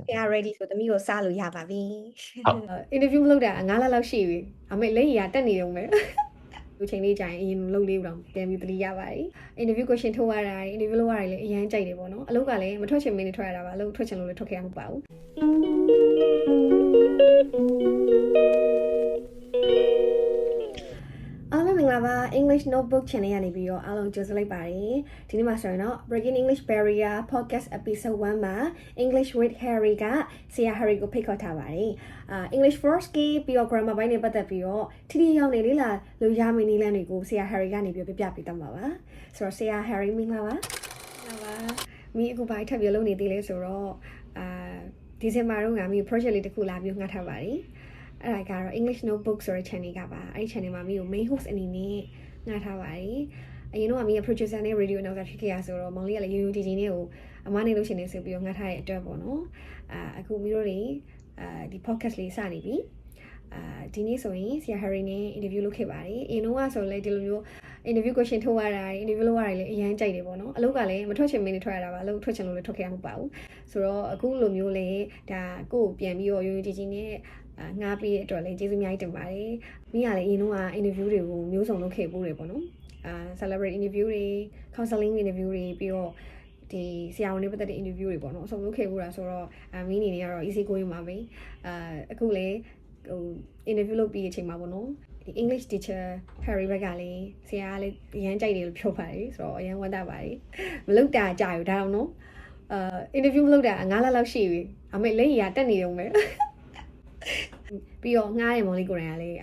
ဆရာ ready ဆိုသမီးကိုစားလို့ရပါပြီ ဟုတ် interview မလုပ်တာ9လလောက်ရှိပြီအမေလက်ရည်တက်နေတော့မယ်လူချင်းလေးကြရင်အရင်လုပ်လေးတော့ပြန်ပြီးတတိရပါတယ် interview question ထုတ်ရတာ interview လုပ်ရတာလည်းအရင်ကြိုက်တယ်ပေါ့နော်အလုပ်ကလည်းမထွက်ချင်မင်းနဲ့ထွက်ရတာပါအလုပ်ထွက်ချင်လို့လည်းထွက်ခဲ့ရမှာမပါဘူးအားလုံးမင်္ဂလာပါ English Notebook Channel ရနေပြီးတော့အားလုံးကြိုဆိုလိုက်ပါတယ်ဒီနေ့မှာဆိုရင်တော့ Breaking English Barrier Podcast Episode 1မှာ English with Harry ကဆရာ Harry ကိုဖိတ်ခေါ်ထားပါတယ်English for Ski ပြီးတော့ grammar ဘိုင်းနဲ့ပတ်သက်ပြီးတော့ထိထိရောက်နေလေလားလို့ရမယ့်နည်းလမ်းတွေကိုဆရာ Harry ကနေပြပြပေးတော့မှာပါဆိုတော့ဆရာ Harry မင်္ဂလာပါမိအခုဘာထပ်ပြီးလုပ်နေသေးလဲဆိုတော့ဒီဇင်ဘာတော့ငါမိ project လေးတစ်ခုလာပြီးငှားထားပါတယ်အဲ့ဒါကတော့ English Notebook ဆိုတဲ့ channel ကပါအဲ့ဒီ channel မှာမျိုး main host အနေနဲ့ငှားထားပါတယ်အရင်တော့အမေ producer နဲ့ radio announcer ဖြစ်ခဲ့ရဆိုတော့မောင်လေးကလည်းရိုးရိုးကြည်ကြည်နဲ့ကိုအမနဲ့လို့ရှင်နေဆိုပြီးတော့ငှားထားတဲ့အတွက်ပေါ့နော်အခုမျိုးတို့တွေဒီ podcast လေးစနေပြီဒီနေ့ဆိုရင်ဆရာ Harry နဲ့ interview လုပ်ခဲ့ပါတယ်အရင်တော့ဆိုလည်းဒီလိုမျိုး interview question ထုတ်ရတာ interview လုပ်ရတာလည်းအရင်ကြိုက်တယ်ပေါ့နော်အလုပ်ကလည်းမထွက်ချင်မင်းနဲ့ထွက်ရတာပါအလုပ်ထွက်ချင်လို့လည်းထွက်ခဲ့ရမှာမပါဘူးဆိုတော့အခုလိုမျိုးလေဒါကိုယ်ပြန်ပြီးတော့ရိုးရိုးကြည်ကြည်နဲ့ငှားပြီးတဲ့အတွက်လည်းကျေးဇူးအများကြီးတင်ပါတယ်မိကလည်းအရင်တော့ interview တွေကိုမျိုးစုံလုပ်ခဲ့ပို့တယ်ပေါ့နော်celebrate interview တွေ counseling interview တွေပြီးတော့ဒီဆရာဝန်တွေပတ်သက်တဲ့ interview တွေပေါ့နော်အဆုံးလုပ်ခဲ့ပို့တာဆိုတော့မိအနေနဲ့ကတော့ easy going ပါပဲအခုလည်းဟို interview လုပ်ပြီးအချိန်မှာပေါ့နော်ဒီ English teacher Harry ဘက်ကလည်းဆရာကလည်းအရန်ကြိုက်တယ်လို့ပြောပါတယ်ဆိုတော့အရန်ဝမ်းသာပါတယ်မလုပ်တာကြာอยู่ဒါတော့နော်interview မလုပ်တာ9လလောက်ရှိပြီအမေလက်ရည်တက်နေတော့မယ်ပြီးတော့ငှားရမောင်လေးကိုယ်တိုင်ကလည်း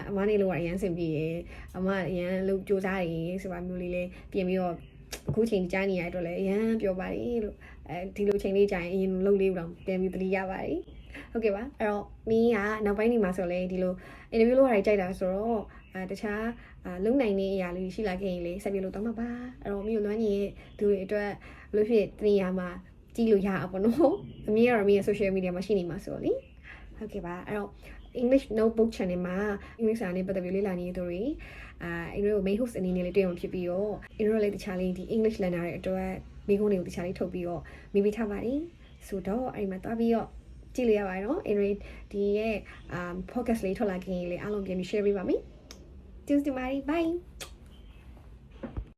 အမနေလို့ကအရန်ဆင်ပြေရယ်အမအရန်လုပ်ကြိုးစားရယ်ဆိုတာမျိုးလေးလည်းပြင်ပြီးတော့အခုချိန်ကြားနေရတဲ့အတွက်လည်းအရန်ပြောပါတယ်လို့ဒီလိုချိန်လေးကြာရင်အရင်လုပ်လေးတော့ပြန်ပြီးတတိရပါတယ်ဟုတ်ကဲ့ပါအဲ့တော့မင်းကနောက်ပိုင်းနေမှာဆိုလဲဒီလို interview လုပ်ရတာကြိုက်တာဆိုတော့တခြားလုံနိုင်တဲ့အရာလေးရှိလာခဲ့ရင်လေဆက်ပြလို့တော့မှာပါအဲ့တော့မြို့လွမ်းကြီးရဲ့သူတွေအတွက်ဘယ်လိုဖြစ်တနေရာမှာကြည့်လို့ရအောင်ပေါ့နော်အမေကတော့အမေရဲ့ social media မှာရှိနေမှာဆိုတော့လေဟုတ်ကဲ့ပါအဲ့တော့ English Notebook Channel မှာ English စာနဲ့ပတ်သက်ပြီးလေ့လာနေသူတွေအင်္ဂလိပ်ကို main host အနေနဲ့လေးတွေ့အောင်ဖြစ်ပြီးတော့အင်္ဂလိပ်လေးတခြားလေးဒီ English learner တွေအတွက်မိကုန်းတွေကိုတခြားလေးထုတ်ပြီးတော့မိပေးထားပါတယ်ဆိုတော့အဲ့မှာတွားပြီးတော့ကြည့်လို့ရပါတယ်နော်အင်္ဂလိပ်ဒီရဲ့podcast လေးထွက်လာခင်လေအားလုံးပြန်ပြီး share ပေးပါမယ်ကျေးဇူးတင်ပါတယ် bye